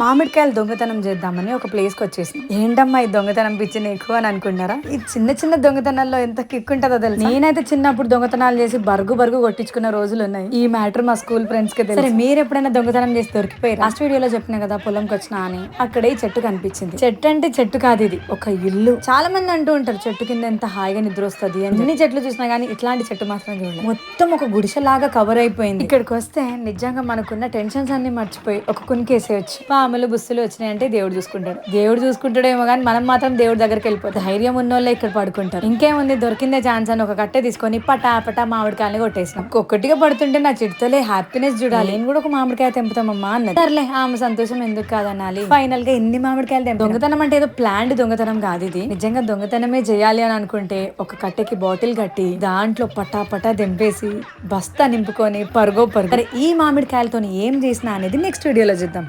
మామిడికాయలు దొంగతనం చేద్దామని ఒక ప్లేస్ కి వచ్చేసి, ఏంటమ్మా ఈ దొంగతనం పిచ్చి నీకు అని అనుకున్నారా? ఈ చిన్న చిన్న దొంగతనాల్లో ఎంత కిక్ ఉంటుందో తెలుసు. నేనైతే చిన్నప్పుడు దొంగతనాలు చేసి బరుగు కొట్టించుకున్న రోజులు ఉన్నాయి. ఈ మ్యాటర్ మా స్కూల్ ఫ్రెండ్స్ కి తెలుసు. సరే, మీరు ఎప్పుడైనా దొంగతనం చేసి దొరికిపోయి లాస్ట్ వీడియోలో చెప్పిన కదా పొలంకి వచ్చినా అని, అక్కడే ఈ చెట్టు కనిపించింది. చెట్టు అంటే చెట్టు కాదు, ఇది ఒక ఇల్లు. చాలా మంది అంటూ ఉంటారు చెట్టు కింద ఎంత హాయిగా నిద్ర వస్తుంది అని. ఎన్ని చెట్లు చూసినా గానీ ఇట్లాంటి చెట్టు మాత్రం చూడలేదు. మొత్తం ఒక గుడిసెలాగా కవర్ అయిపోయింది. ఇక్కడికి వస్తే నిజంగా మనకున్న టెన్షన్స్ అన్ని మర్చిపోయి ఒక కునికేసేయచ్చు. పాములు బుస్సులు వచ్చినాయంటే దేవుడు చూసుకుంటాడేమో కానీ మనం మాత్రం దేవుడి దగ్గరికి వెళ్ళిపోతే ధైర్యం ఉన్నోళ్ళే ఇక్కడ పడుకుంటారు. ఇంకేముంది, దొరికిందే ఛాన్స్ అని ఒక కట్టె తీసుకొని పటా మామిడికాయని కొట్టేసినాం. ఒక్కటిగా పడుతుంటే నా చిట్టలే హ్యాపీనెస్ చూడాలి. నేను కూడా ఒక మామిడికాయ తెంపుతామమ్మా అన్నది. సర్లే, ఆమె సంతోషం ఎందుకు కాదనాలి. ఫైనల్ గా ఎన్ని మామిడికాయలు తెంపు. దొంగతనం అంటే ఏదో ప్లాన్డ్ దొంగతనం కాదు ఇది. నిజంగా దొంగతనమే చేయాలి అని అనుకుంటే ఒక కట్టెకి బాటిల్ కట్టి దాంట్లో పటా దెంపేసి బస్తా నింపుకొని పరుగో. ఈ మామిడికాయలతో ఏం చేసినా అనేది నెక్స్ట్ వీడియోలో చూద్దాం.